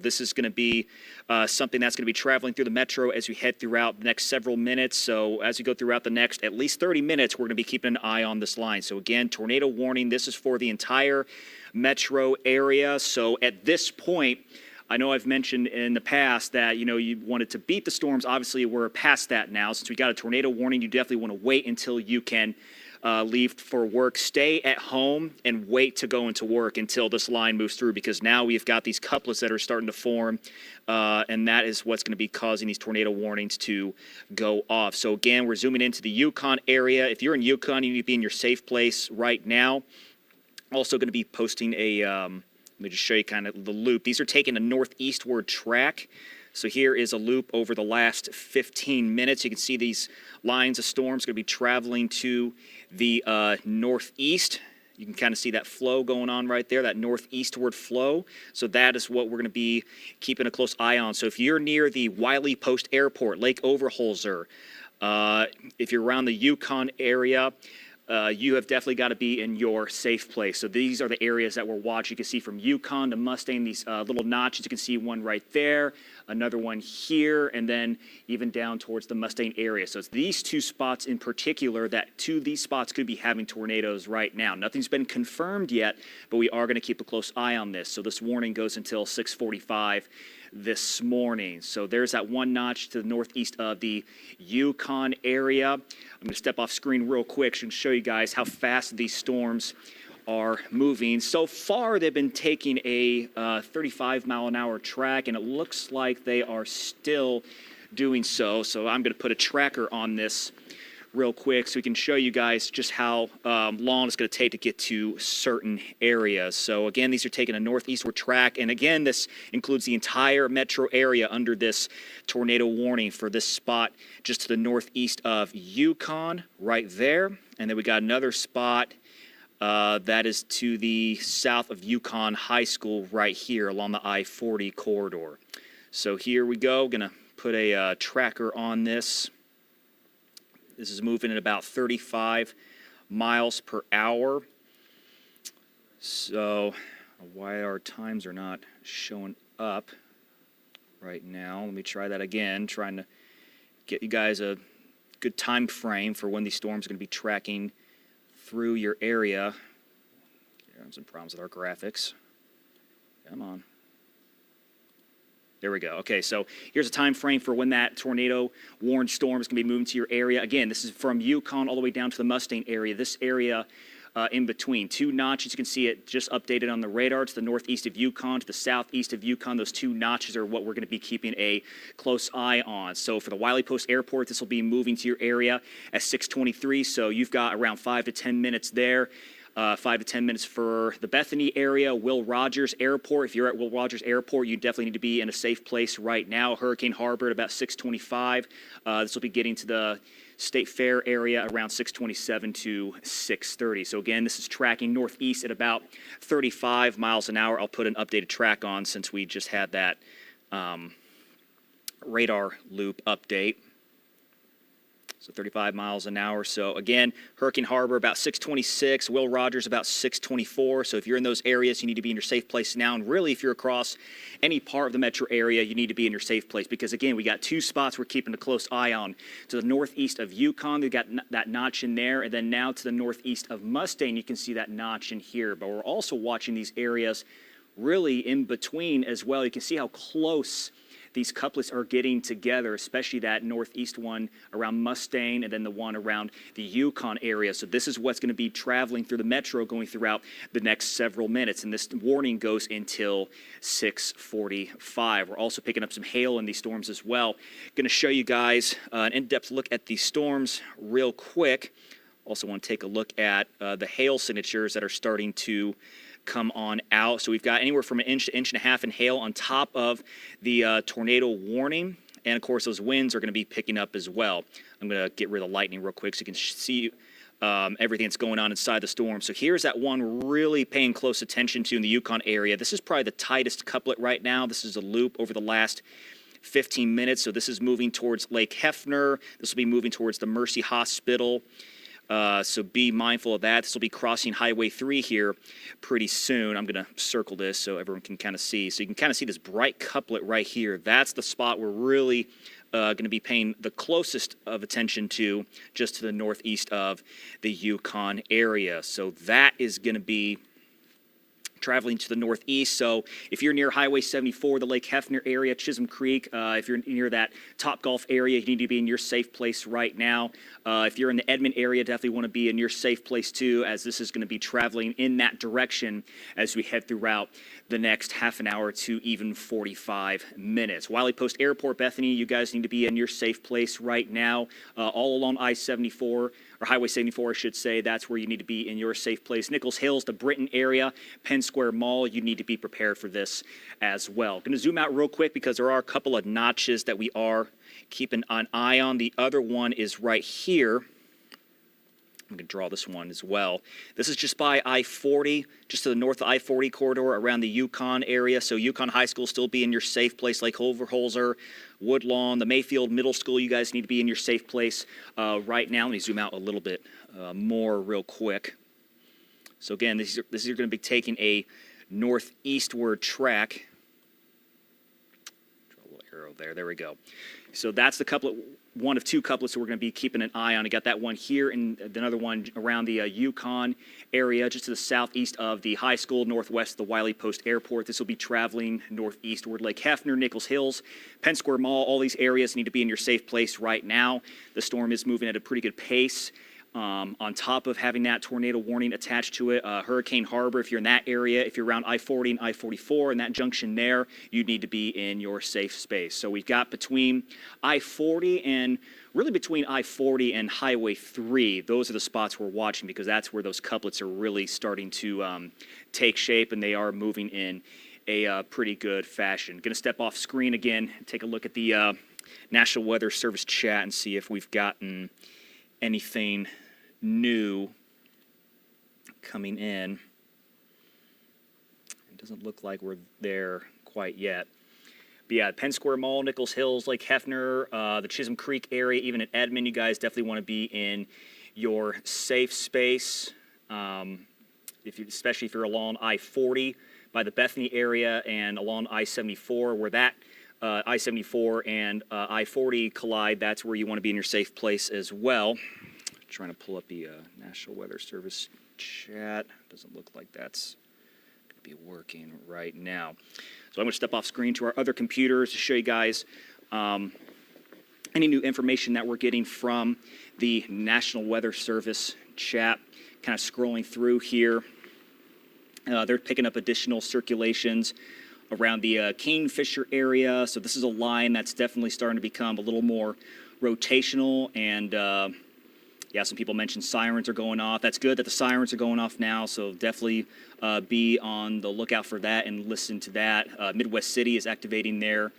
this is going to be something that's going to be traveling through the metro as we head throughout the next several minutes. So as we go throughout the next at least 30 minutes, we're going to be keeping an eye on this line. So again, tornado warning. This is for the entire metro area. So at this point, I know I've mentioned in the past that, you wanted to beat the storms. Obviously, we're past that now. Since we got a tornado warning, you definitely want to wait until you can leave for work. Stay at home and wait to go into work until this line moves through, because now we've got these couplets that are starting to form, and that is what's going to be causing these tornado warnings to go off. So again, we're zooming into the Yukon area. If you're in Yukon, you need to be in your safe place right now. Also going to be posting a... let me just show you kind of the loop. These are taking a northeastward track. So here is a loop over the last 15 minutes. You can see these lines of storms going to be traveling to the northeast. You can kind of see that flow going on right there, that northeastward flow. So that is what we're going to be keeping a close eye on. So if you're near the Wiley Post Airport, Lake Overholser, if you're around the Yukon area, you have definitely got to be in your safe place. So these are the areas that we're watching. You can see from Yukon to Mustang, these little notches. You can see one right there, another one here, and then even down towards the Mustang area. So it's these two spots in particular that these spots could be having tornadoes right now. Nothing's been confirmed yet, but we are going to keep a close eye on this. So this warning goes until 6:45 this morning. So there's that one notch to the northeast of the Yukon area. I'm going to step off screen real quick and show you guys how fast these storms are moving. So far, they've been taking a 35-mile-an-hour track, and it looks like they are still doing so. So I'm going to put a tracker on this real quick so we can show you guys just how long it's going to take to get to certain areas. So again, these are taking a northeastward track, and again, this includes the entire metro area under this tornado warning for this spot just to the northeast of Yukon right there. And then we got another spot that is to the south of Yukon High School right here along the I-40 corridor. So here we go. Going to put a tracker on this. This is moving at about 35 miles per hour. So why our times are not showing up right now. Let me try that again, trying to get you guys a good time frame for when these storms are going to be tracking through your area. Here, I have some problems with our graphics. Come on. There we go. Okay, so here's a time frame for when that tornado warned storm is going to be moving to your area. Again, this is from Yukon all the way down to the Mustang area. This area in between. Two notches, you can see it just updated on the radar to the northeast of Yukon, to the southeast of Yukon. Those two notches are what we're going to be keeping a close eye on. So for the Wiley Post Airport, this will be moving to your area at 6:23. So you've got around 5 to 10 minutes there. 5 to 10 minutes for the Bethany area, Will Rogers Airport. If you're at Will Rogers Airport, you definitely need to be in a safe place right now. Hurricane Harbor at about 6:25. This will be getting to the State Fair area around 6:27 to 6:30. So again, this is tracking northeast at about 35 miles an hour. I'll put an updated track on since we just had that radar loop update. So 35 miles an hour. So again, Hurricane Harbor about 6:26, Will Rogers about 6:24. So if you're in those areas, you need to be in your safe place now. And really, if you're across any part of the metro area, you need to be in your safe place because again, we got two spots we're keeping a close eye on. To the northeast of Yukon, we've got that notch in there, and then now to the northeast of Mustang, you can see that notch in here. But we're also watching these areas really in between as well. You can see how close these couplets are getting together, especially that northeast one around Mustang and then the one around the Yukon area. So this is what's going to be traveling through the metro going throughout the next several minutes. And this warning goes until 6:45. We're also picking up some hail in these storms as well. Going to show you guys an in-depth look at these storms real quick. Also want to take a look at the hail signatures that are starting to come on out. So we've got anywhere from an inch to inch and a half in hail on top of the tornado warning. And of course, those winds are going to be picking up as well. I'm going to get rid of the lightning real quick so you can see everything that's going on inside the storm. So here's that one really paying close attention to in the Yukon area. This is probably the tightest couplet right now. This is a loop over the last 15 minutes. So this is moving towards Lake Hefner. This will be moving towards the Mercy Hospital So be mindful of that. This will be crossing Highway 3 here pretty soon. I'm going to circle this so everyone can kind of see. So you can kind of see this bright couplet right here. That's the spot we're really going to be paying the closest of attention to, just to the northeast of the Yukon area. So that is going to be traveling to the northeast. So if you're near Highway 74, the Lake Hefner area, Chisholm Creek, if you're near that Topgolf area, you need to be in your safe place right now. If you're in the Edmond area, definitely want to be in your safe place too, as this is going to be traveling in that direction as we head throughout the next half an hour to even 45 minutes. Wiley Post Airport, Bethany, you guys need to be in your safe place right now. All along I-74, or Highway 74, I should say, that's where you need to be in your safe place. Nichols Hills, the Britton area, Penn Square Mall, you need to be prepared for this as well. Going to zoom out real quick because there are a couple of notches that we are keeping an eye on. The other one is right here. I'm going to draw this one as well. This is just by I-40, just to the north of I-40 corridor around the Yukon area. So Yukon High School still be in your safe place, like Overholzer, Woodlawn, the Mayfield Middle School. You guys need to be in your safe place right now. Let me zoom out a little bit more real quick. So again, this is going to be taking a northeastward track. Draw a little arrow there. There we go. So that's the couplet, one of two couplets that we're going to be keeping an eye on. I got that one here and another one around the Yukon area, just to the southeast of the high school, northwest of the Wiley Post Airport. This will be traveling northeastward. Lake Hefner, Nichols Hills, Penn Square Mall, all these areas need to be in your safe place right now. The storm is moving at a pretty good pace. On top of having that tornado warning attached to it, Hurricane Harbor, if you're in that area, if you're around I-40 and I-44 and that junction there, you need to be in your safe space. So we've got between I-40 and really between I-40 and Highway 3, those are the spots we're watching because that's where those couplets are really starting to take shape, and they are moving in a pretty good fashion. Going to step off screen again, take a look at the National Weather Service chat and see if we've gotten anything new coming in. It doesn't look like we're there quite yet. But yeah, Penn Square Mall, Nichols Hills, Lake Hefner, the Chisholm Creek area, even at Edmond, you guys definitely want to be in your safe space. Especially if you're along I-40 by the Bethany area and along I-74, where that I-74 and I-40 collide, that's where you want to be in your safe place as well. Trying to pull up the National Weather Service chat. Doesn't look like that's going to be working right now. So I'm going to step off screen to our other computers to show you guys any new information that we're getting from the National Weather Service chat. Kind of scrolling through here. They're picking up additional circulations around the Kingfisher area. So this is a line that's definitely starting to become a little more rotational, and yeah, some people mentioned sirens are going off. That's good that the sirens are going off now, so definitely be on the lookout for that and listen to that. Midwest City is activating their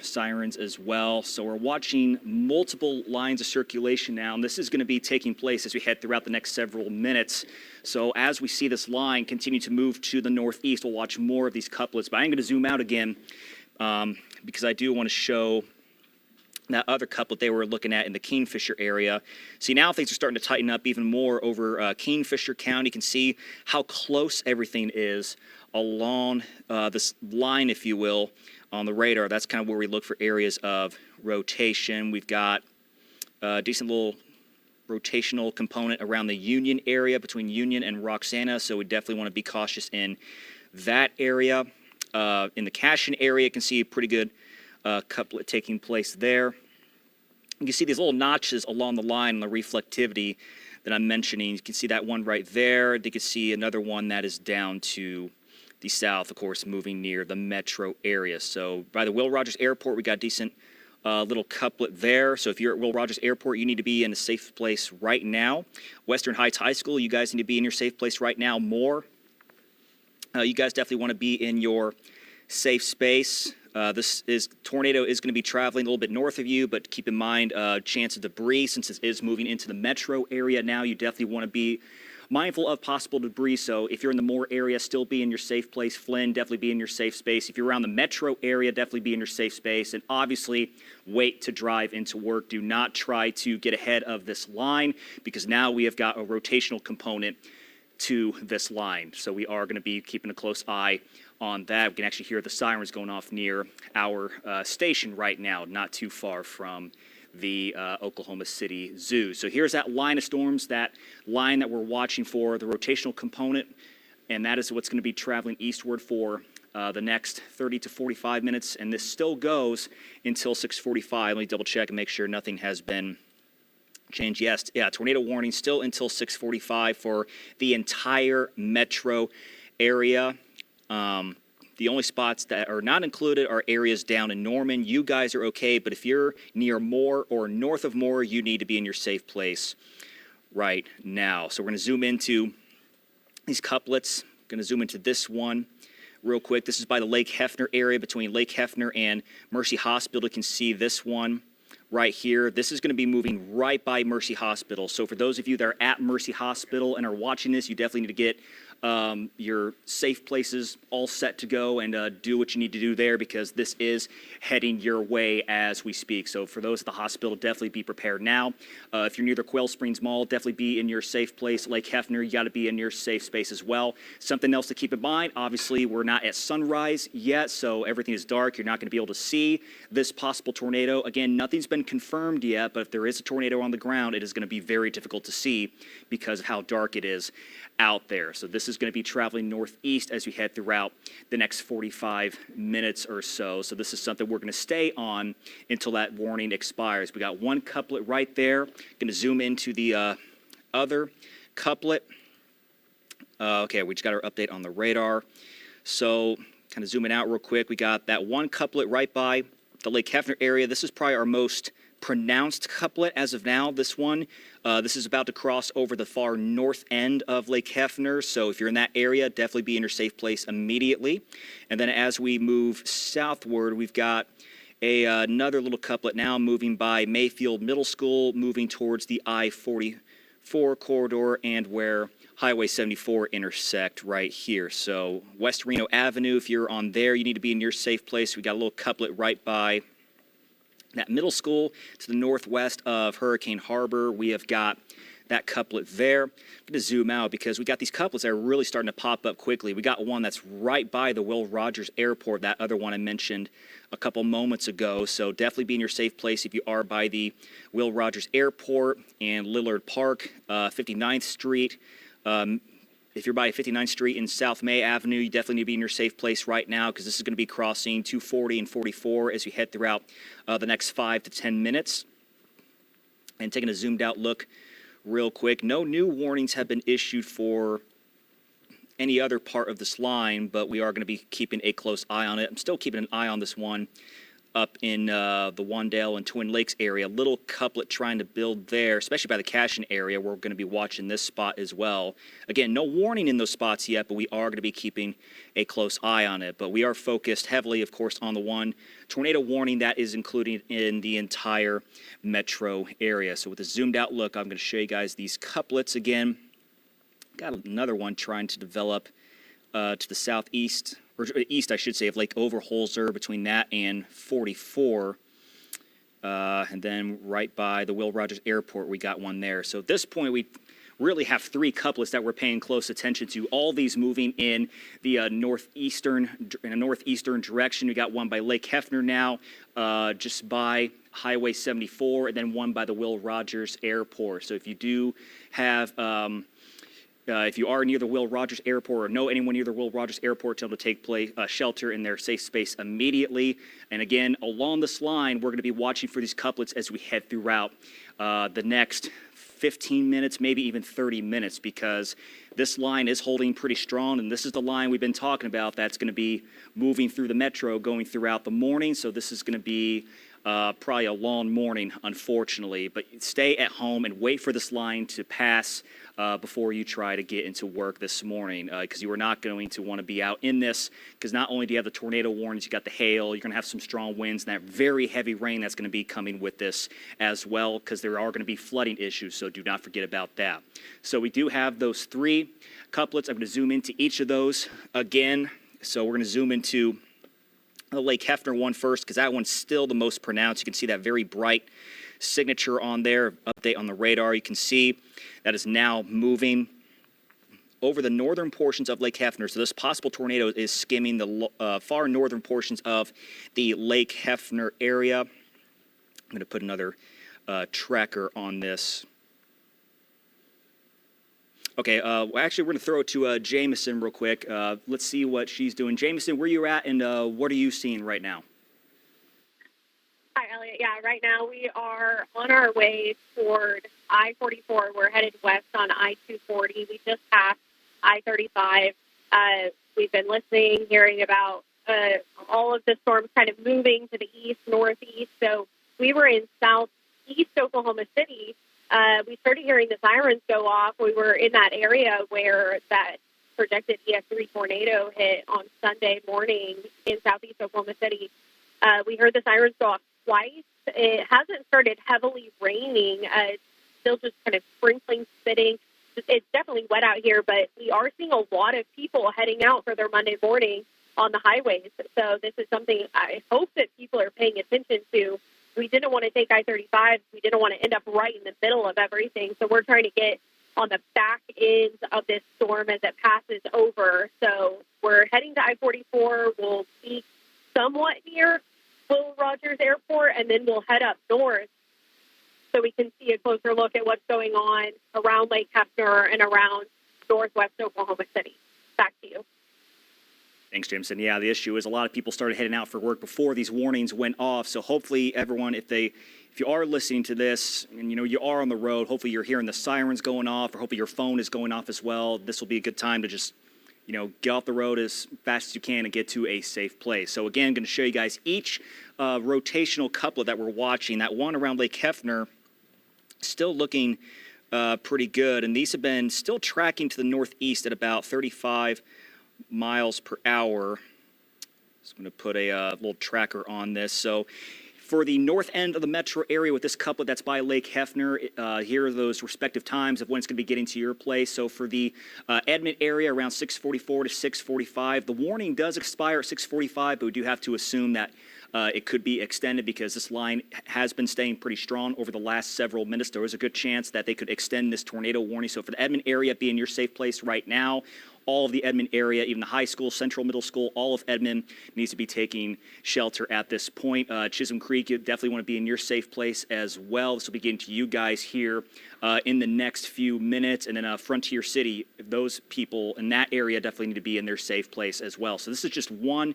sirens as well. So we're watching multiple lines of circulation now, and this is going to be taking place as we head throughout the next several minutes. So as we see this line continue to move to the northeast, we'll watch more of these couplets. But I'm going to zoom out again because I do want to show that other couplet they were looking at in the Kingfisher area. See, now things are starting to tighten up even more over Kingfisher County. You can see how close everything is along this line, if you will, on the radar. That's kind of where we look for areas of rotation. We've got a decent little rotational component around the Union area, between Union and Roxana, so we definitely want to be cautious in that area. In the Cashion area, you can see a pretty good couplet taking place there. You can see these little notches along the line, the reflectivity that I'm mentioning. You can see that one right there. You can see another one that is down to the south, of course, moving near the metro area. So by the Will Rogers Airport, we got a decent little couplet there. So if you're at Will Rogers Airport, you need to be in a safe place right now. Western Heights High School, you guys need to be in your safe place right now more. You guys definitely want to be in your safe space. Tornado is going to be traveling a little bit north of you, but keep in mind chance of debris since it is moving into the metro area now. You definitely want to be mindful of possible debris. So if you're in the Moore area, still be in your safe place. Flynn, definitely be in your safe space. If you're around the metro area, definitely be in your safe space. And obviously, wait to drive into work. Do not try to get ahead of this line because now we have got a rotational component to this line. So we are going to be keeping a close eye on that. We can actually hear the sirens going off near our station right now, not too far from the Oklahoma City Zoo. So here's that line of storms, that line that we're watching for, the rotational component, and that is what's going to be traveling eastward for the next 30 to 45 minutes, and this still goes until 6:45. Let me double check and make sure nothing has been changed. Yes, yeah, tornado warning still until 6:45 for the entire metro area. The only spots that are not included are areas down in Norman. You guys are okay, but if you're near Moore or north of Moore, you need to be in your safe place right now. So we're going to zoom into these couplets. Going to zoom into this one real quick. This is by the Lake Hefner area between Lake Hefner and Mercy Hospital. You can see this one right here. This is going to be moving right by Mercy Hospital. So for those of you that are at Mercy Hospital and are watching this, you definitely need to get your safe places all set to go and do what you need to do there because this is heading your way as we speak. So for those at the hospital, definitely be prepared now. If you're near the Quail Springs Mall, definitely be in your safe place. Lake Hefner, you got to be in your safe space as well. Something else to keep in mind, obviously we're not at sunrise yet, so everything is dark. You're not going to be able to see this possible tornado. Again, nothing's been confirmed yet, but if there is a tornado on the ground, it is going to be very difficult to see because of how dark it is out there. So this is going to be traveling northeast as we head throughout the next 45 minutes or so. So this is something we're going to stay on until that warning expires. We got one couplet right there. Going to zoom into the other couplet. Okay, we just got our update on the radar. So kind of zooming out real quick, we got that one couplet right by the Lake Hefner area. This is probably our most pronounced couplet as of now. This one, this is about to cross over the far north end of Lake Hefner. So if you're in that area, definitely be in your safe place immediately. And then as we move southward, we've got another little couplet now moving by Mayfield Middle School, moving towards the I-44 corridor and where Highway 74 intersect right here. So West Reno Avenue, if you're on there, you need to be in your safe place. We got a little couplet right by that middle school to the northwest of Hurricane Harbor. We have got that couplet there. I'm going to zoom out because we got these couplets that are really starting to pop up quickly. We got one that's right by the Will Rogers Airport, that other one I mentioned a couple moments ago. So definitely be in your safe place if you are by the Will Rogers Airport and Lillard Park, 59th Street. If you're by 59th Street and South May Avenue, you definitely need to be in your safe place right now because this is going to be crossing 240 and 44 as we head throughout the next 5 to 10 minutes. And taking a zoomed out look real quick, no new warnings have been issued for any other part of this line, but we are going to be keeping a close eye on it. I'm still keeping an eye on this one up in the Wandale and Twin Lakes area. A little couplet trying to build there, especially by the Cashin area. We're going to be watching this spot as well. Again, no warning in those spots yet, but we are going to be keeping a close eye on it. But we are focused heavily, of course, on the one tornado warning that is included in the entire metro area. So with a zoomed out look, I'm going to show you guys these couplets again. Got another one trying to develop to the southeast, or east, I should say, of Lake Overholser, between that and 44. And then right by the Will Rogers Airport, we got one there. So at this point, we really have three couplets that we're paying close attention to, all these moving in the northeastern direction. We got one by Lake Hefner now, just by Highway 74, and then one by the Will Rogers Airport. So if you do have if you are near the Will Rogers Airport or know anyone near the Will Rogers Airport, tell them to take shelter in their safe space immediately. And again, along this line, we're going to be watching for these couplets as we head throughout the next 15 minutes, maybe even 30 minutes, because this line is holding pretty strong, and this is the line we've been talking about that's going to be moving through the metro, going throughout the morning. So this is going to be Probably a long morning, unfortunately, but stay at home and wait for this line to pass before you try to get into work this morning, because you are not going to want to be out in this, because not only do you have the tornado warnings, you got the hail, you're going to have some strong winds and that very heavy rain that's going to be coming with this as well, because there are going to be flooding issues, so do not forget about that. So we do have those 3 couplets. I'm going to zoom into each of those again. So we're going to zoom into the Lake Hefner one first, because that one's still the most pronounced. You can see that very bright signature on there, update on the radar. You can see that is now moving over the northern portions of Lake Hefner. So this possible tornado is skimming the far northern portions of the Lake Hefner area. I'm going to put another tracker on this. Okay, actually, we're going to throw it to Jameson real quick. Let's see what she's doing. Jameson, where you at, and what are you seeing right now? Hi, Elliot. Yeah, right now we are on our way toward I-44. We're headed west on I-240. We just passed I-35. We've been listening, hearing about all of the storms kind of moving to the east, northeast. So we were in southeast Oklahoma City. We started hearing the sirens go off. We were in that area where that projected EF3 tornado hit on Sunday morning in southeast Oklahoma City. We heard the sirens go off twice. It hasn't started heavily raining. It's still just kind of sprinkling, spitting. It's definitely wet out here, but we are seeing a lot of people heading out for their Monday morning on the highways. So this is something I hope that people are paying attention to. We didn't want to take I-35. We didn't want to end up right in the middle of everything. So we're trying to get on the back end of this storm as it passes over. So we're heading to I-44. We'll be somewhat near Will Rogers Airport, and then we'll head up north so we can see a closer look at what's going on around Lake Hefner and around northwest Oklahoma City. Back to you. Thanks, Jameson. Yeah, the issue is a lot of people started heading out for work before these warnings went off. So hopefully everyone, if you are listening to this and you are on the road, hopefully you're hearing the sirens going off, or hopefully your phone is going off as well. This will be a good time to just get off the road as fast as you can and get to a safe place. So again, I'm going to show you guys each rotational couplet that we're watching. That one around Lake Hefner, still looking pretty good. And these have been still tracking to the northeast at about 35 miles per hour. So I'm going to put a little tracker on this. So for the north end of the metro area with this couplet that's by Lake Hefner, here are those respective times of when it's going to be getting to your place. So for the Edmond area, around 6:44 to 6:45. The warning does expire at 6:45, but we do have to assume that it could be extended because this line has been staying pretty strong over the last several minutes. There is a good chance that they could extend this tornado warning. So for the Edmond area, be in your safe place right now. All of the Edmond area, even the high school, central middle school, all of Edmond needs to be taking shelter at this point. Chisholm Creek, you definitely want to be in your safe place as well. This will be getting to you guys here in the next few minutes. And then Frontier City, those people in that area definitely need to be in their safe place as well. So this is just one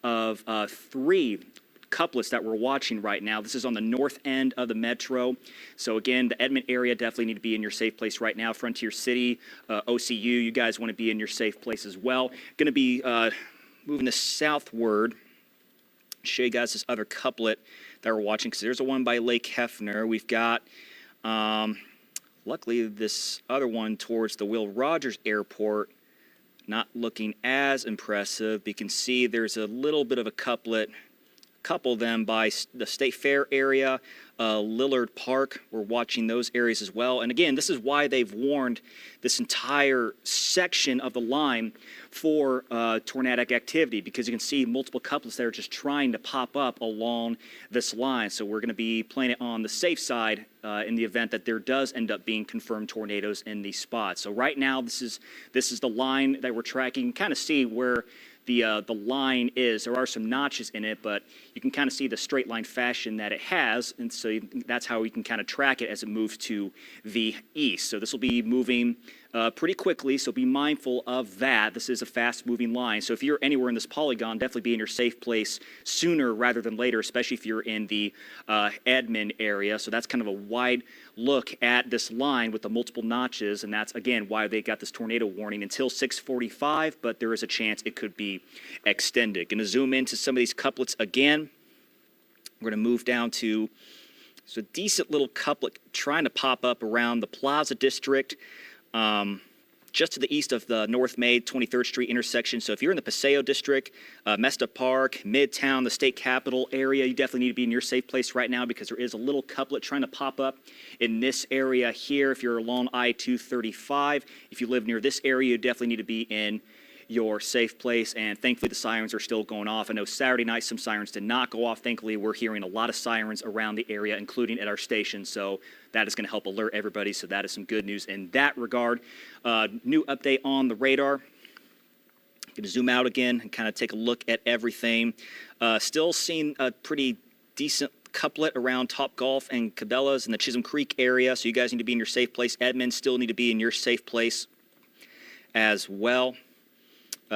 of 3 couplets that we're watching right now. This is on the north end of the metro. So again, the Edmond area definitely need to be in your safe place right now. Frontier City, OCU, you guys want to be in your safe place as well. Going to be moving this southward. Show you guys this other couplet that we're watching, because there's a one by Lake Hefner. We've got, luckily, this other one towards the Will Rogers Airport, not looking as impressive. But you can see there's a little bit of a couplet. Couple them by the State Fair area, Lillard Park. We're watching those areas as well. And again, this is why they've warned this entire section of the line for tornadic activity, because you can see multiple couplets that are just trying to pop up along this line. So we're going to be playing it on the safe side in the event that there does end up being confirmed tornadoes in these spots. So right now, this is the line that we're tracking. Kind of see where the line is. There are some notches in it, but you can kind of see the straight line fashion that it has, and so that's how we can kind of track it as it moves to the east. So this will be moving pretty quickly, so be mindful of that. This is a fast-moving line, so if you're anywhere in this polygon, definitely be in your safe place sooner rather than later, especially if you're in the Edmond area. So that's kind of a wide look at this line with the multiple notches, and that's, again, why they got this tornado warning until 6:45, but there is a chance it could be extended. Going to zoom into some of these couplets again. We're going to move down to a decent little couplet trying to pop up around the Plaza District, just to the east of the North May 23rd Street intersection. So if you're in the Paseo District, Mesta Park, Midtown, the state capitol area, you definitely need to be in your safe place right now because there is a little couplet trying to pop up in this area here. If you're along I-235, if you live near this area, you definitely need to be in your safe place, and thankfully the sirens are still going off. I know Saturday night some sirens did not go off. Thankfully, we're hearing a lot of sirens around the area, including at our station, so that is going to help alert everybody, so that is some good news in that regard. New update on the radar. Going to zoom out again and kind of take a look at everything. Still seeing a pretty decent couplet around Topgolf and Cabela's in the Chisholm Creek area, so you guys need to be in your safe place. Edmond still need to be in your safe place as well.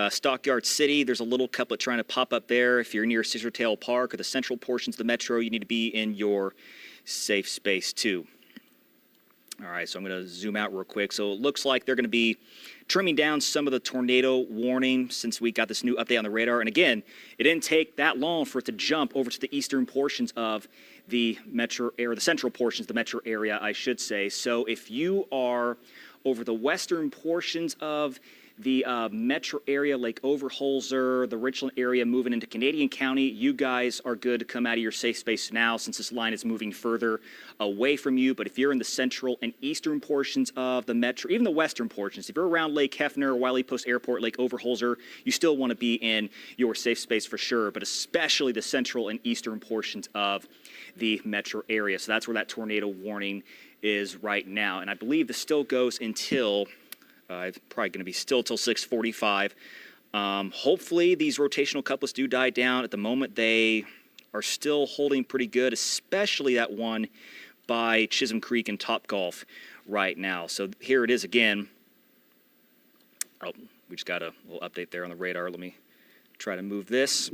Stockyard City, there's a little couplet trying to pop up there. If you're near Scissortail Park or the central portions of the metro, you need to be in your safe space too. All right, so I'm going to zoom out real quick. So it looks like they're going to be trimming down some of the tornado warning since we got this new update on the radar. And again, it didn't take that long for it to jump over to the eastern portions of the metro area, the central portions of the metro area, I should say. So if you are over the western portions of the metro area, like Overholser, the Richland area, moving into Canadian County, you guys are good to come out of your safe space now since this line is moving further away from you. But if you're in the central and eastern portions of the metro, even the western portions, if you're around Lake Hefner, Wiley Post Airport, Lake Overholser, you still want to be in your safe space for sure, but especially the central and eastern portions of the metro area. So that's where that tornado warning is right now. And I believe this still goes until it's probably going to be still till 6:45. Hopefully these rotational couplets do die down. At the moment, they are still holding pretty good, especially that one by Chisholm Creek and Topgolf right now. So here it is again. Oh, we just got a little update there on the radar. Let me try to move this.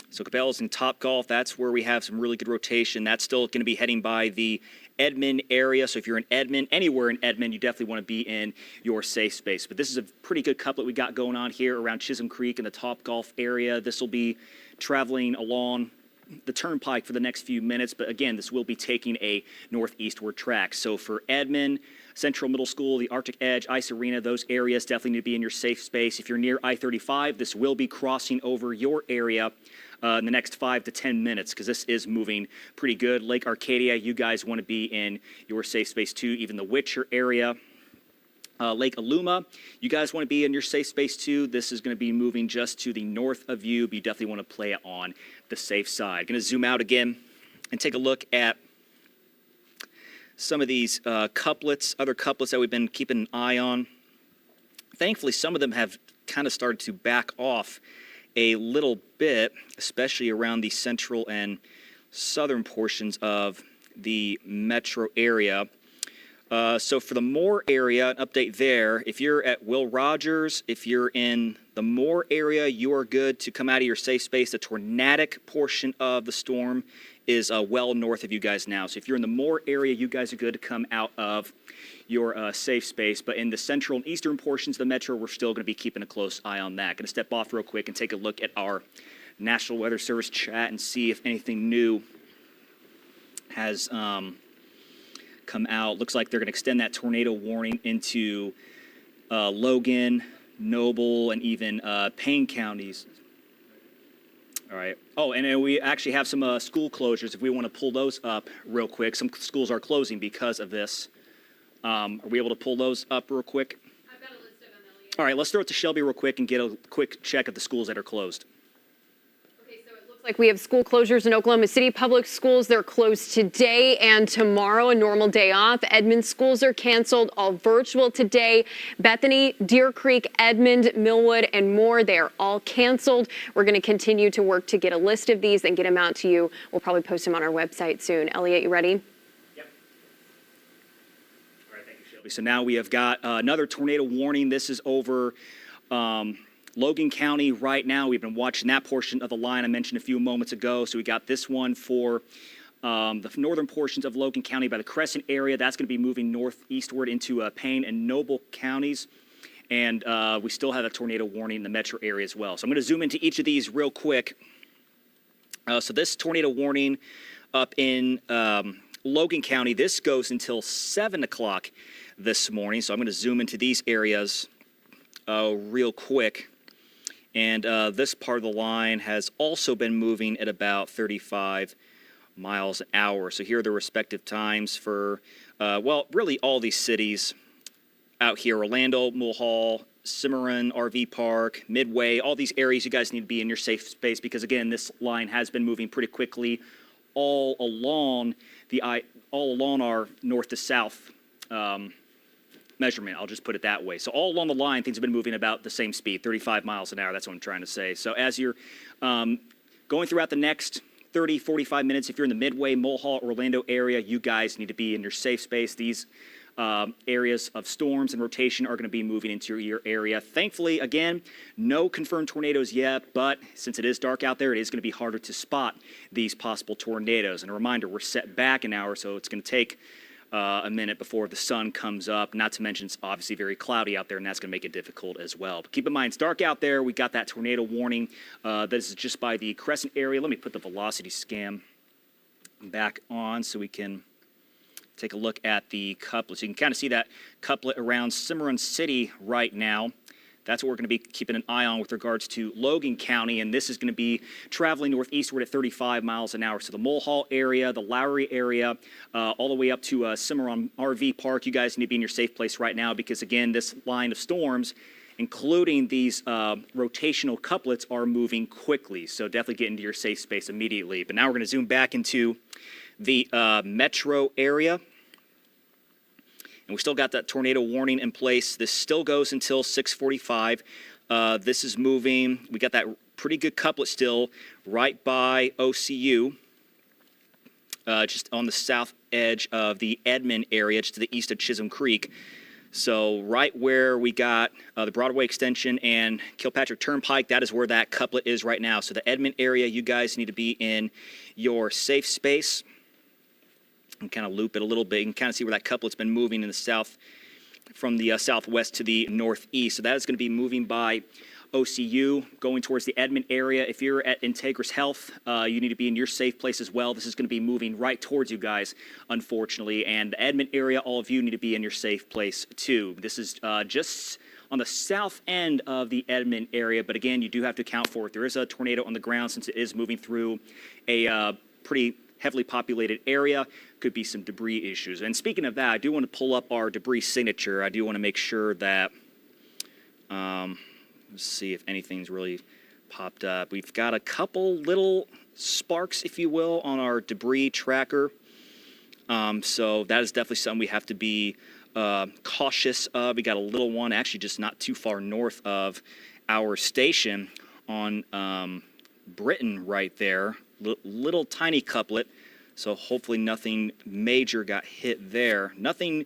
So Cabela's and Topgolf, that's where we have some really good rotation. That's still going to be heading by the Edmond area. So if you're in Edmond, anywhere in Edmond, you definitely want to be in your safe space. But this is a pretty good couplet we got going on here around Chisholm Creek and the Topgolf area. This will be traveling along the turnpike for the next few minutes. But again, this will be taking a northeastward track. So for Edmond, Central Middle School, the Arctic Edge, Ice Arena, those areas definitely need to be in your safe space. If you're near I-35, this will be crossing over your area in the next 5 to 10 minutes because this is moving pretty good. Lake Arcadia, you guys want to be in your safe space too. Even the Witcher area. Lake Aluma, you guys want to be in your safe space too. This is going to be moving just to the north of you, but you definitely want to play it on the safe side. Going to zoom out again and take a look at some of these couplets, other couplets that we've been keeping an eye on. Thankfully, some of them have kind of started to back off a little bit, especially around the central and southern portions of the metro area. So for the Moore area, an update there. If you're at Will Rogers, if you're in the Moore area, you are good to come out of your safe space. The tornadic portion of the storm is well north of you guys now. So if you're in the Moore area, you guys are good to come out of your safe space. But in the central and eastern portions of the metro, we're still going to be keeping a close eye on that. Going to step off real quick and take a look at our National Weather Service chat and see if anything new has come out. Looks like they're going to extend that tornado warning into Logan, Noble, and even Payne counties. All right. Oh, and then we actually have some school closures if we want to pull those up real quick. Some schools are closing because of this. Are we able to pull those up real quick? I've got a list of them, Elliot. All right, let's throw it to Shelby real quick and get a quick check of the schools that are closed. Okay, so it looks like we have school closures in Oklahoma City Public Schools. They're closed today and tomorrow, a normal day off. Edmond schools are canceled, all virtual today. Bethany, Deer Creek, Edmond, Millwood, and more, they are all canceled. We're going to continue to work to get a list of these and get them out to you. We'll probably post them on our website soon. Elliot, you ready? So now we have got another tornado warning. This is over Logan County right now. We've been watching that portion of the line I mentioned a few moments ago. So we got this one for the northern portions of Logan County by the Crescent area. That's going to be moving northeastward into Payne and Noble counties. And we still have a tornado warning in the metro area as well. So I'm going to zoom into each of these real quick So this tornado warning up in Logan County, this goes until 7 o'clock this morning. So I'm going to zoom into these areas real quick. And this part of the line has also been moving at about 35 miles an hour. So here are the respective times for, well, really all these cities out here: Orlando, Mulhall, Cimarron, RV Park, Midway, all these areas. You guys need to be in your safe space because, again, this line has been moving pretty quickly all along our north to south measurement. I'll just put it that way. So all along the line, things have been moving about the same speed, 35 miles an hour. That's what I'm trying to say. So as you're going throughout the next 30, 45 minutes, if you're in the Midway, Mulhall, Orlando area, you guys need to be in your safe space. These areas of storms and rotation are going to be moving into your area. Thankfully, again, no confirmed tornadoes yet, but since it is dark out there, it is going to be harder to spot these possible tornadoes. And a reminder, we're set back an hour, so it's going to take a minute before the sun comes up. Not to mention, it's obviously very cloudy out there, and that's going to make it difficult as well. But keep in mind, it's dark out there. We got that tornado warning. This is just by the Crescent area. Let me put the velocity scan back on so we can take a look at the couplet. So you can kind of see that couplet around Cimarron City right now. That's what we're going to be keeping an eye on with regards to Logan County, and this is going to be traveling northeastward at 35 miles an hour. So the Mulhall area, the Lowry area, all the way up to Cimarron RV Park. You guys need to be in your safe place right now because, again, this line of storms, including these rotational couplets, are moving quickly. So definitely get into your safe space immediately. But now we're going to zoom back into the metro area. And we still got that tornado warning in place. This still goes until 6:45. This is moving. We got that pretty good couplet still right by OCU, just on the south edge of the Edmond area, just to the east of Chisholm Creek. So right where we got the Broadway extension and Kilpatrick Turnpike, that is where that couplet is right now. So the Edmond area, you guys need to be in your safe space. And kind of loop it a little bit. You can kind of see where that couplet's been moving in the south, from the southwest to the northeast. So that is going to be moving by OCU, going towards the Edmond area. If you're at Integris Health, you need to be in your safe place as well. This is going to be moving right towards you guys, unfortunately. And the Edmond area, all of you need to be in your safe place too. This is just on the south end of the Edmond area, but again, you do have to account for it. There is a tornado on the ground since it is moving through a pretty heavily populated area. Could be some debris issues. And speaking of that, I do want to pull up our debris signature. I do want to make sure that, let's see if anything's really popped up. We've got a couple little sparks, if you will, on our debris tracker. So that is definitely something we have to be cautious of. We got a little one actually just not too far north of our station on Britain right there. Little tiny couplet, so hopefully nothing major got hit there. Nothing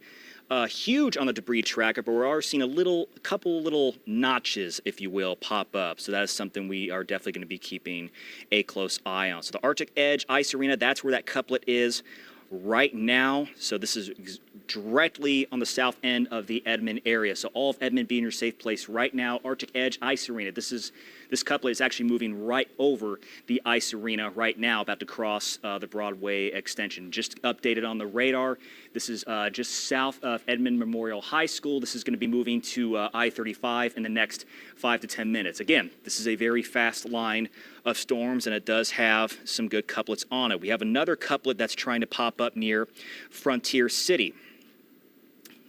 huge on the debris tracker, but we are seeing a couple little notches, if you will, pop up. So that is something we are definitely going to be keeping a close eye on. So the Arctic Edge Ice Arena, that's where that couplet is right now. So this is directly on the south end of the Edmond area. So all of Edmond be in your safe place right now. Arctic Edge Ice Arena. This couplet is actually moving right over the ice arena right now, about to cross the Broadway extension. Just updated on the radar. This is just south of Edmond Memorial High School. This is going to be moving to I-35 in the next 5 to 10 minutes. Again, this is a very fast line of storms, and it does have some good couplets on it. We have another couplet that's trying to pop up near Frontier City.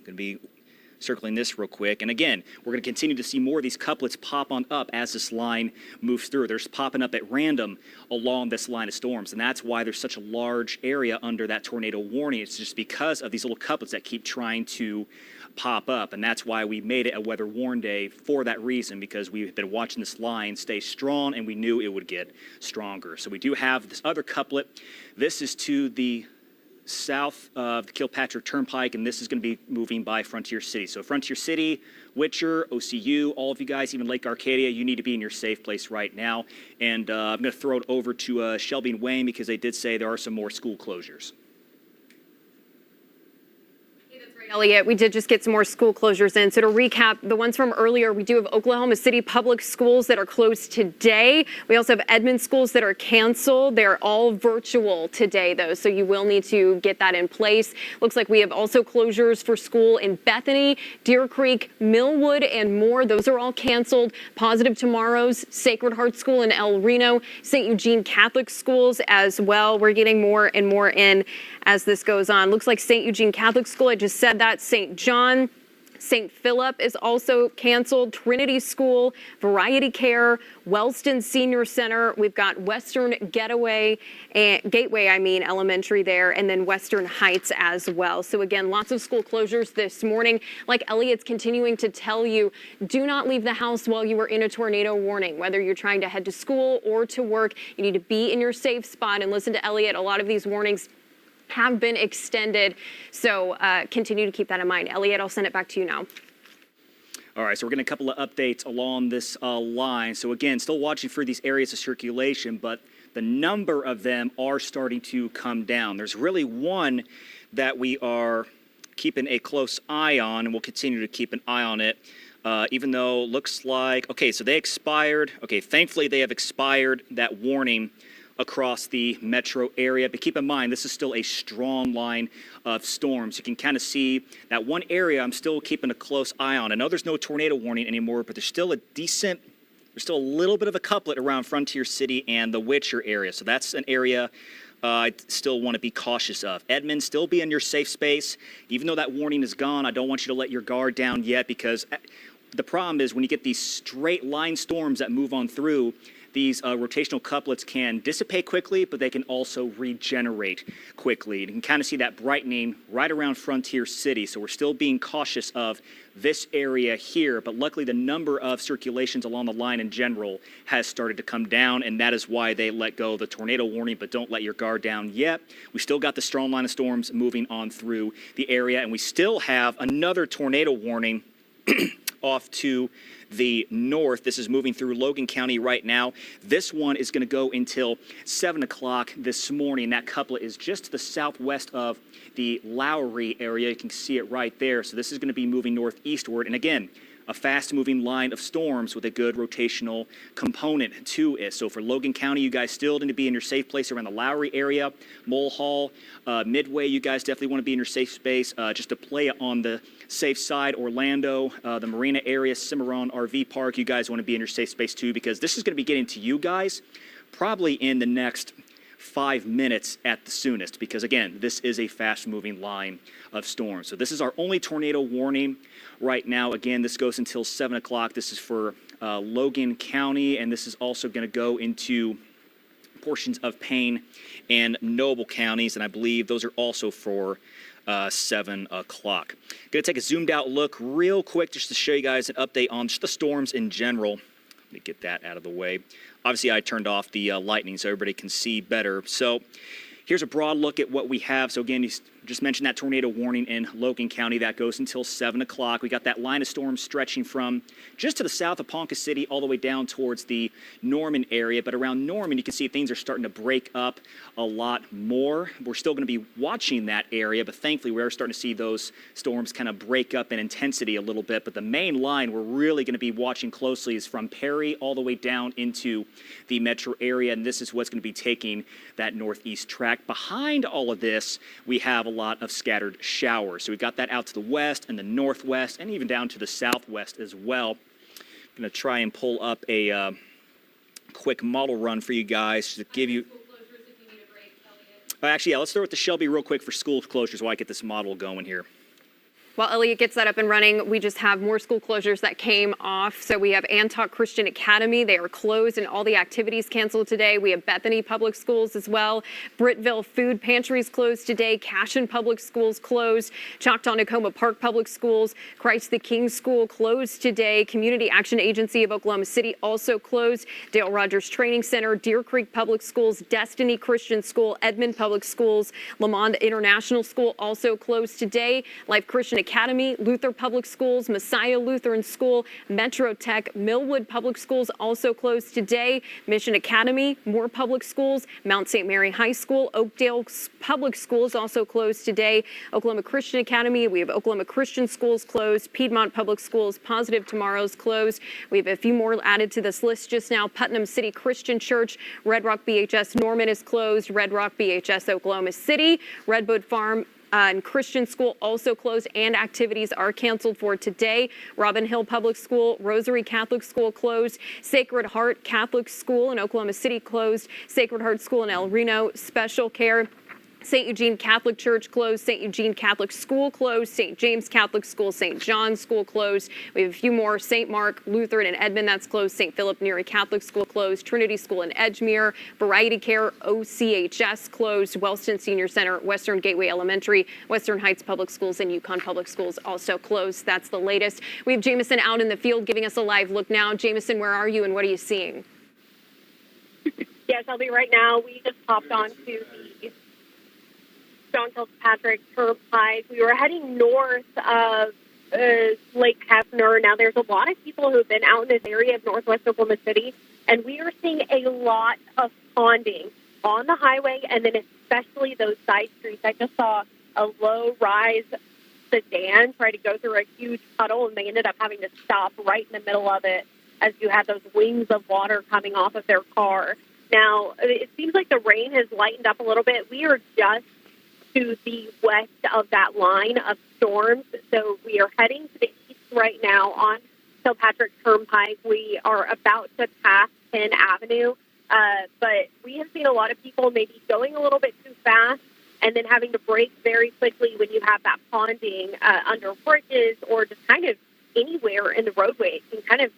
Going to be circling this real quick. And again, we're going to continue to see more of these couplets pop on up as this line moves through. They're just popping up at random along this line of storms. And that's why there's such a large area under that tornado warning. It's just because of these little couplets that keep trying to pop up. And that's why we made it a weather warn day for that reason, because we've been watching this line stay strong and we knew it would get stronger. So we do have this other couplet. This is to the south of the Kilpatrick Turnpike, and this is going to be moving by Frontier City. So Frontier City, Witcher, OCU, all of you guys, even Lake Arcadia, you need to be in your safe place right now. And I'm going to throw it over to Shelby and Wayne, because they did say there are some more school closures. Elliot, we did just get some more school closures in. So to recap, the ones from earlier, we do have Oklahoma City Public Schools that are closed today. We also have Edmond schools that are canceled. They're all virtual today, though, so you will need to get that in place. Looks like we have also closures for school in Bethany, Deer Creek, Millwood, and more. Those are all canceled. Positive tomorrow's Sacred Heart School in El Reno, St. Eugene Catholic Schools as well. We're getting more and more in as this goes on. Looks like St. Eugene Catholic School, I just said that. St. John, St. Philip is also canceled. Trinity School, Variety Care, Wellston Senior Center. We've got Western Gateway Elementary there, and then Western Heights as well. So again, lots of school closures this morning. Like Elliot's continuing to tell you, do not leave the house while you are in a tornado warning. Whether you're trying to head to school or to work, you need to be in your safe spot and listen to Elliot. A lot of these warnings have been extended, so continue to keep that in mind. Elliot, I'll send it back to you now. All right, so we're getting a couple of updates along this line. So again, still watching for these areas of circulation, but the number of them are starting to come down. There's really one that we are keeping a close eye on, and we'll continue to keep an eye on it, even though it looks like, okay, so they expired. Okay, thankfully they have expired that warning across the metro area. But keep in mind, this is still a strong line of storms. You can kind of see that one area I'm still keeping a close eye on. I know there's no tornado warning anymore, but there's still a little bit of a couplet around Frontier City and the Witcher area. So that's an area I still want to be cautious of. Edmond, still be in your safe space. Even though that warning is gone, I don't want you to let your guard down yet, because the problem is when you get these straight line storms that move on through, these rotational couplets can dissipate quickly, but they can also regenerate quickly. And you can kind of see that brightening right around Frontier City. So we're still being cautious of this area here, but luckily the number of circulations along the line in general has started to come down, and that is why they let go of the tornado warning, but don't let your guard down yet. We still got the strong line of storms moving on through the area, and we still have another tornado warning off to the north. This is moving through Logan County right now. This one is going to go until 7 o'clock this morning. That couplet is just to the southwest of the Lowry area. You can see it right there. So this is going to be moving northeastward. And again, a fast-moving line of storms with a good rotational component to it. So for Logan County, you guys still need to be in your safe place around the Lowry area. Mulhall, Midway, you guys definitely want to be in your safe space. Just to play it on the safe side, Orlando, the Marina area, Cimarron RV Park, you guys want to be in your safe space too, because this is going to be getting to you guys probably in the next 5 minutes at the soonest, because again, this is a fast-moving line of storms. So this is our only tornado warning right now. Again, this goes until 7 o'clock. This is for Logan County, and this is also going to go into portions of Payne and Noble counties, and I believe those are also for 7 o'clock. Going to take a zoomed out look real quick just to show you guys an update on just the storms in general. Let me get that out of the way. Obviously, I turned off the lightning so everybody can see better. So here's a broad look at what we have. So again, you just mentioned that tornado warning in Logan County. That goes until 7 o'clock. We got that line of storms stretching from just to the south of Ponca City all the way down towards the Norman area. But around Norman, you can see things are starting to break up a lot more. We're still going to be watching that area, but thankfully we're starting to see those storms kind of break up in intensity a little bit. But the main line we're really going to be watching closely is from Perry all the way down into the metro area, and this is what's going to be taking that northeast track. Behind all of this, we have a lot of scattered showers. So we've got that out to the west and the northwest and even down to the southwest as well. I'm going to try and pull up a quick model run for you guys to give you... Actually, yeah, let's start with the Shelby real quick for school closures while I get this model going here. While Elliot gets that up and running, we just have more school closures that came off. So we have Antioch Christian Academy. They are closed and all the activities canceled today. We have Bethany Public Schools as well. Brittville Food Pantries closed today. Cashin Public Schools closed. Choctaw-Nakoma Park Public Schools. Christ the King School closed today. Community Action Agency of Oklahoma City also closed. Dale Rogers Training Center, Deer Creek Public Schools, Destiny Christian School, Edmond Public Schools, Lamond International School also closed today. Life Christian Academy, Luther Public Schools, Messiah Lutheran School, Metro Tech, Millwood Public Schools also closed today. Mission Academy, Moore Public Schools, Mount St. Mary High School, Oakdale Public Schools also closed today. Oklahoma Christian Academy, we have Oklahoma Christian Schools closed, Piedmont Public Schools, Positive Tomorrow's closed. We have a few more added to this list just now. Putnam City Christian Church, Red Rock BHS Norman is closed, Red Rock BHS Oklahoma City, Redwood Farm and Christian School also closed, and activities are canceled for today. Robin Hill Public School, Rosary Catholic School closed, Sacred Heart Catholic School in Oklahoma City closed, Sacred Heart School in El Reno, Special Care, St. Eugene Catholic Church closed, St. Eugene Catholic School closed, St. James Catholic School, St. John School closed. We have a few more, St. Mark Lutheran in Edmond, that's closed, St. Philip Neri Catholic School closed, Trinity School in Edgemere, Variety Care, OCHS closed, Wellston Senior Center, Western Gateway Elementary, Western Heights Public Schools, and Yukon Public Schools also closed. That's the latest. We have Jameson out in the field giving us a live look now. Jameson, where are you and what are you seeing? Yes, I'll be right now. We just hopped onto the John Kilpatrick Turnpike. We were heading north of Lake Hefner. Now, there's a lot of people who have been out in this area of northwest Oklahoma City, and we are seeing a lot of ponding on the highway, and then especially those side streets. I just saw a low-rise sedan try to go through a huge puddle, and they ended up having to stop right in the middle of it as you had those wings of water coming off of their car. Now, it seems like the rain has lightened up a little bit. We are just to the west of that line of storms. So we are heading to the east right now on Kilpatrick Turnpike. We are about to pass Penn Avenue, but we have seen a lot of people maybe going a little bit too fast and then having to brake very quickly when you have that ponding under bridges or just kind of anywhere in the roadway. It can kind of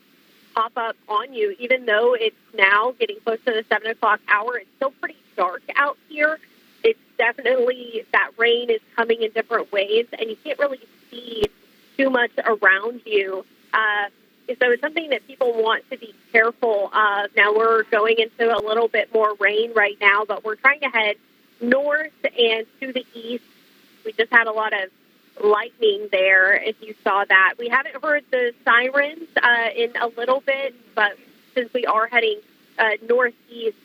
pop up on you, even though it's now getting close to the 7 o'clock hour. It's still pretty dark out here. It's definitely that rain is coming in different ways, and you can't really see too much around you. So it's something that people want to be careful of. Now, we're going into a little bit more rain right now, but we're trying to head north and to the east. We just had a lot of lightning there, if you saw that. We haven't heard the sirens in a little bit, but since we are heading northeast,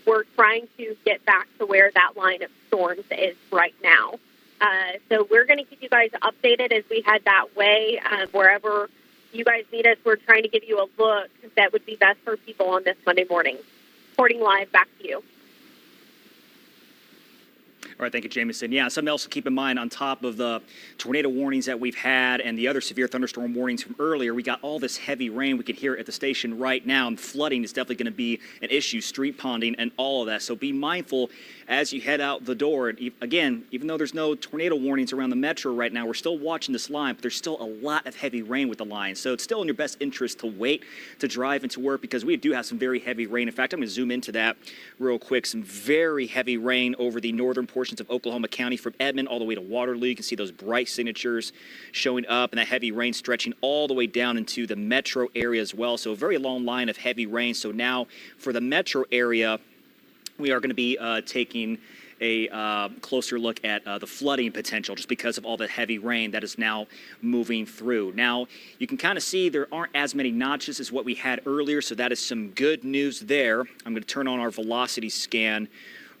we're trying to get back to where that line of storms is right now. So we're going to keep you guys updated as we head that way. Wherever you guys need us, we're trying to give you a look that would be best for people on this Monday morning. Reporting live, back to you. All right, thank you, Jameson. Yeah, something else to keep in mind on top of the tornado warnings that we've had and the other severe thunderstorm warnings from earlier, we got all this heavy rain. We can hear it at the station right now, and flooding is definitely going to be an issue, street ponding and all of that. So be mindful as you head out the door. And again, even though there's no tornado warnings around the metro right now, we're still watching this line, but there's still a lot of heavy rain with the line. So it's still in your best interest to wait to drive into work because we do have some very heavy rain. In fact, I'm going to zoom into that real quick. Some very heavy rain over the northern portions of Oklahoma County from Edmond all the way to Waterloo. You can see those bright signatures showing up and that heavy rain stretching all the way down into the metro area as well. So a very long line of heavy rain. So now for the metro area, we are going to be taking a closer look at the flooding potential just because of all the heavy rain that is now moving through. Now, you can kind of see there aren't as many notches as what we had earlier, so that is some good news there. I'm going to turn on our velocity scan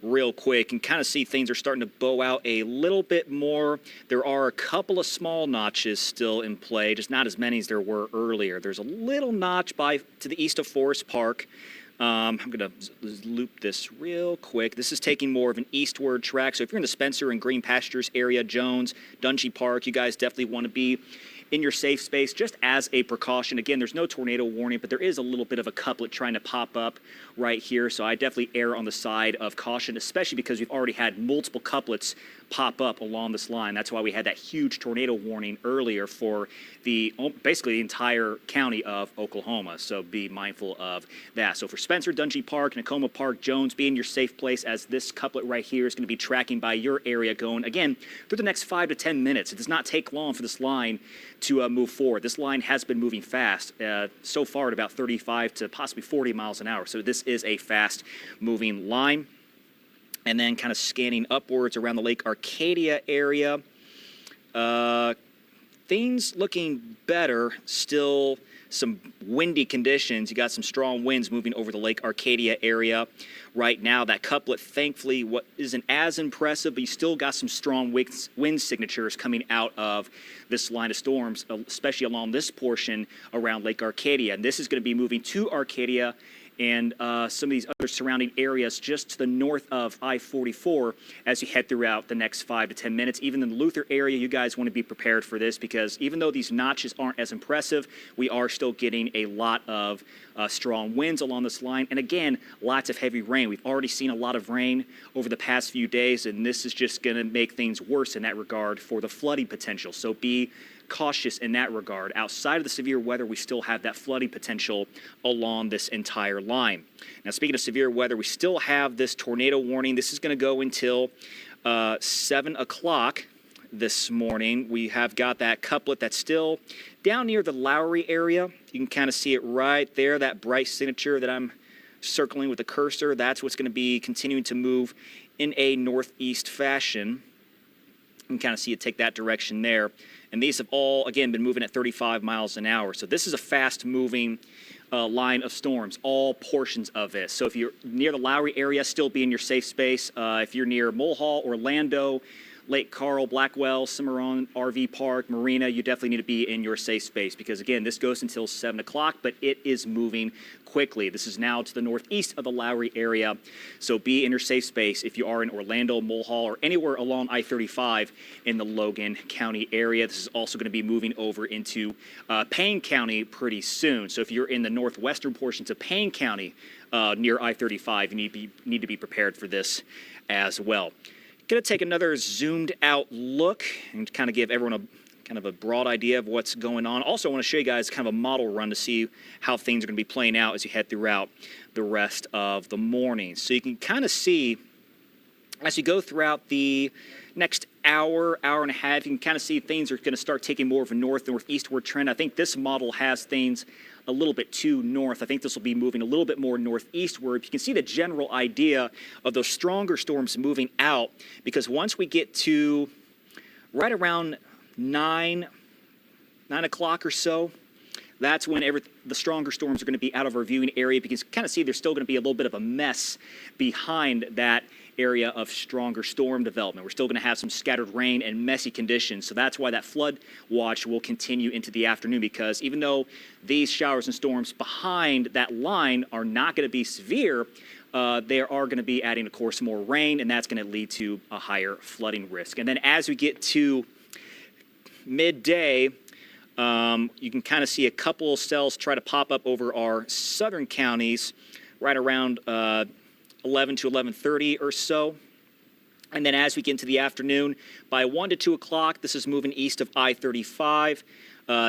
real quick and kind of see things are starting to bow out a little bit more. There are a couple of small notches still in play, just not as many as there were earlier. There's a little notch to the east of Forest Park. I'm going to loop this real quick. This is taking more of an eastward track. So if you're in the Spencer and Green Pastures area, Jones, Dungy Park, you guys definitely want to be in your safe space just as a precaution. Again, there's no tornado warning, but there is a little bit of a couplet trying to pop up right here. So I definitely err on the side of caution, especially because we've already had multiple couplets pop up along this line. That's why we had that huge tornado warning earlier for basically the entire county of Oklahoma. So be mindful of that. So for Spencer, Dungy Park, Nakoma Park, Jones, be in your safe place as this couplet right here is going to be tracking by your area going, again, through the next 5 to 10 minutes. It does not take long for this line to move forward. This line has been moving fast so far at about 35 to possibly 40 miles an hour. So this is a fast moving line. And then kind of scanning upwards around the Lake Arcadia area. things looking better. Still some windy conditions. You got some strong winds moving over the Lake Arcadia area right now. That couplet, thankfully, what isn't as impressive, but you still got some strong wind signatures coming out of this line of storms, especially along this portion around Lake Arcadia. And this is going to be moving to Arcadia and some of these other surrounding areas just to the north of I-44 as you head throughout the next 5 to 10 minutes. Even in the Luther area, you guys want to be prepared for this, because even though these notches aren't as impressive, we are still getting a lot of strong winds along this line. And again, lots of heavy rain. We've already seen a lot of rain over the past few days, and this is just going to make things worse in that regard for the flooding potential. So be cautious in that regard. Outside of the severe weather, we still have that flooding potential along this entire line. Now, speaking of severe weather, we still have this tornado warning. This is going to go until 7 o'clock this morning. We have got that couplet that's still down near the Lowry area. You can kind of see it right there, that bright signature that I'm circling with the cursor. That's what's going to be continuing to move in a northeast fashion. You can kind of see it take that direction there. And these have all, again, been moving at 35 miles an hour. So this is a fast-moving line of storms, all portions of it. So if you're near the Lowry area, still be in your safe space. If you're near Mulhall, Orlando, Lake Carl, Blackwell, Cimarron, RV Park, Marina, you definitely need to be in your safe space, because, again, this goes until 7 o'clock, but it is moving quickly. This is now to the northeast of the Lowry area, so be in your safe space if you are in Orlando, Mulhall, or anywhere along I-35 in the Logan County area. This is also going to be moving over into Payne County pretty soon. So if you're in the northwestern portions of Payne County near I-35, you need to be prepared for this as well. Going to take another zoomed out look and kind of give everyone a kind of a broad idea of what's going on. Also, I want to show you guys kind of a model run to see how things are going to be playing out as you head throughout the rest of the morning. So you can kind of see as you go throughout the next hour, hour and a half, you can kind of see things are going to start taking more of a northeastward trend. I think this model has things a little bit too north. I think this will be moving a little bit more northeastward. You can see the general idea of those stronger storms moving out, because once we get to right around 9 o'clock or so, that's when the stronger storms are going to be out of our viewing area, because you kind of see there's still going to be a little bit of a mess behind that area of stronger storm development. We're still going to have some scattered rain and messy conditions. So that's why that flood watch will continue into the afternoon, because even though these showers and storms behind that line are not going to be severe, they are going to be adding, of course, more rain, and that's going to lead to a higher flooding risk. And then as we get to midday, you can kind of see a couple of cells try to pop up over our southern counties right around 11 to 11:30 or so. And then as we get into the afternoon, by 1 to 2 o'clock, this is moving east of I-35.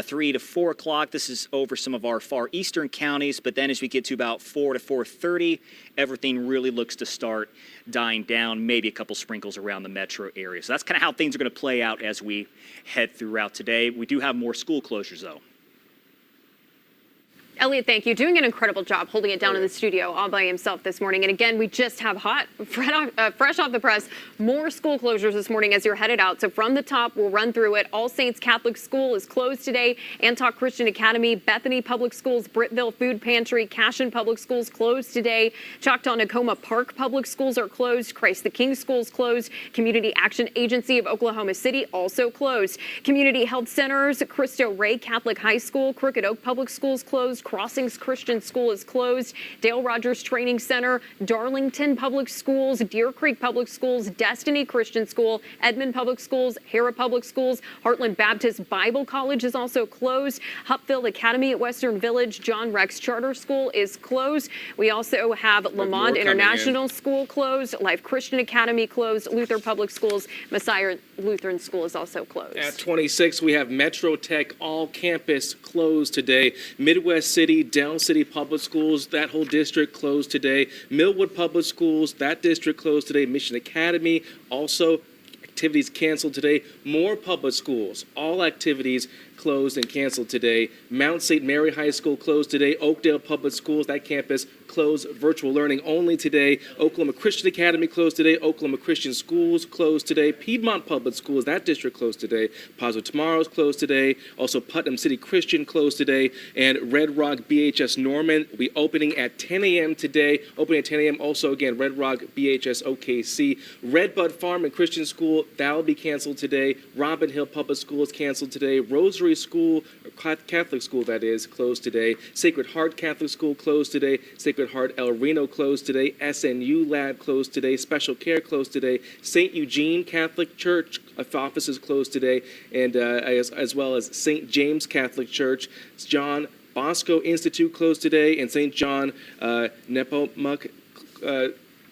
3 to 4 o'clock, this is over some of our far eastern counties. But then as we get to about 4 to 4:30, everything really looks to start dying down, maybe a couple sprinkles around the metro area. So that's kind of how things are going to play out as we head throughout today. We do have more school closures, though. Elliot, thank you. Doing an incredible job holding it down in the studio all by himself this morning. And again, we just have fresh off the press, more school closures this morning as you're headed out. So from the top, we'll run through it. All Saints Catholic School is closed today. Antioch Christian Academy, Bethany Public Schools, Brittville Food Pantry, Cashin Public Schools closed today. Choctaw-Nakoma Park Public Schools are closed. Christ the King Schools closed. Community Action Agency of Oklahoma City also closed. Community Health Centers, Cristo Rey Catholic High School, Crooked Oak Public Schools closed. Crossings Christian School is closed. Dale Rogers Training Center, Darlington Public Schools, Deer Creek Public Schools, Destiny Christian School, Edmond Public Schools, Hera Public Schools, Heartland Baptist Bible College is also closed. Hupfield Academy at Western Village, John Rex Charter School is closed. We also have Lamont International School closed, Life Christian Academy closed, Luther Public Schools, Messiah Lutheran School is also closed. At 26, we have Metro Tech all campus closed today. Midwest City, Down City Public Schools, that whole district closed today. Millwood Public Schools, that district closed today. Mission Academy, also activities canceled today. More public schools, all activities closed and canceled today. Mount St. Mary High School closed today. Oakdale Public Schools, that campus closed, virtual learning only today. Oklahoma Christian Academy closed today. Oklahoma Christian Schools closed today. Piedmont Public Schools, that district closed today. Positive Tomorrow's closed today. Also Putnam City Christian closed today. And Red Rock BHS Norman will be opening at 10 a.m. today. Opening at 10 a.m. Also, again, Red Rock BHS OKC. Redbud Farm and Christian School, that will be canceled today. Robin Hill Public School is canceled today. Rosary School, or Catholic School that is, closed today. Sacred Heart Catholic School closed today. Sacred Heart El Reno closed today. SNU Lab closed today. Special Care closed today. St. Eugene Catholic Church offices closed today, and as well as St. James Catholic Church. John Bosco Institute closed today, and St. John Nepomuk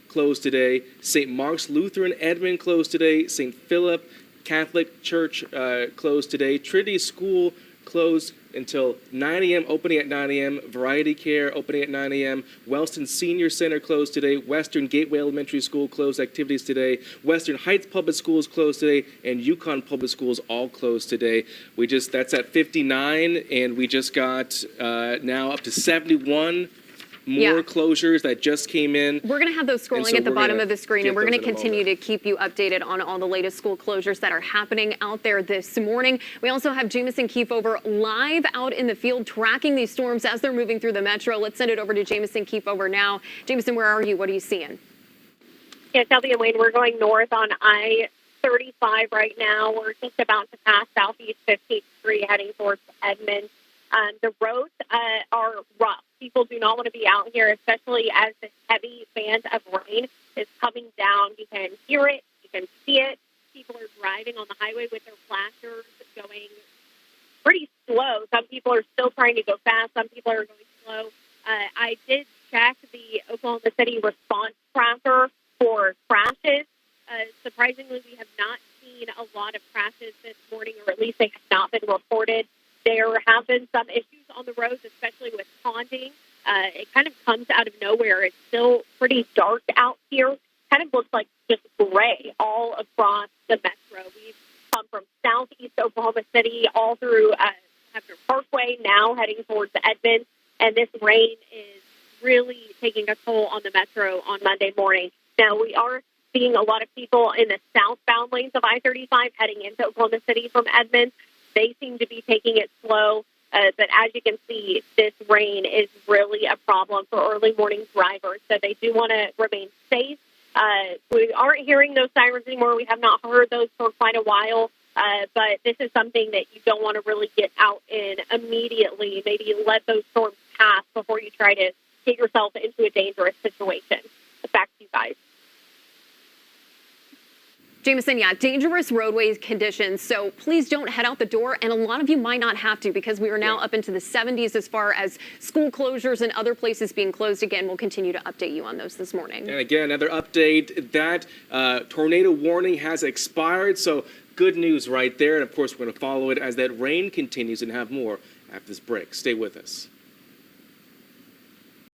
closed today. St. Mark's Lutheran Edmond closed today. St. Philip Catholic Church closed today. Trinity School closed until 9 a.m., opening at 9 a.m. Variety Care opening at 9 a.m. Wellston Senior Center closed today. Western Gateway Elementary School closed activities today. Western Heights Public Schools closed today, and Yukon Public Schools all closed today. That's at 59, and we just got now up to 71 more closures that just came in. We're going to have those scrolling at the bottom of the screen, and we're going to continue to keep you updated on all the latest school closures that are happening out there this morning. We also have Jamison Kiefover live out in the field tracking these storms as they're moving through the metro. Let's send it over to Jamison Kiefover now. Jamison, where are you? What are you seeing? Yeah, Shelby and Wayne, we're going north on I-35 right now. We're just about to pass Southeast 15th Street heading towards Edmond. The roads are rough. People do not want to be out here, especially as this heavy band of rain is coming down. You can hear it. You can see it. People are driving on the highway with their flashers going pretty slow. Some people are still trying to go fast. Some people are going slow. I did check the Oklahoma City response tracker for crashes. Surprisingly, we have not seen a lot of crashes this morning, or at least they have not been reported. There have been some issues on the roads, especially with ponding. It kind of comes out of nowhere. It's still pretty dark out here. Kind of looks like just gray all across the metro. We've come from southeast Oklahoma City all through Hefner Parkway, now heading towards Edmond. And this rain is really taking a toll on the metro on Monday morning. Now, we are seeing a lot of people in the southbound lanes of I-35 heading into Oklahoma City from Edmond. They seem to be taking it slow, but as you can see, this rain is really a problem for early morning drivers, so they do want to remain safe. We aren't hearing those sirens anymore. We have not heard those for quite a while, but this is something that you don't want to really get out in immediately. Maybe let those storms pass before you try to get yourself into a dangerous situation. Back to you guys. Jamison, dangerous roadway conditions, so please don't head out the door, and a lot of you might not have to because we are now up into the 70s as far as school closures and other places being closed. Again, we'll continue to update you on those this morning. And again, another update, that tornado warning has expired, so good news right there, and of course we're going to follow it as that rain continues and have more after this break. Stay with us.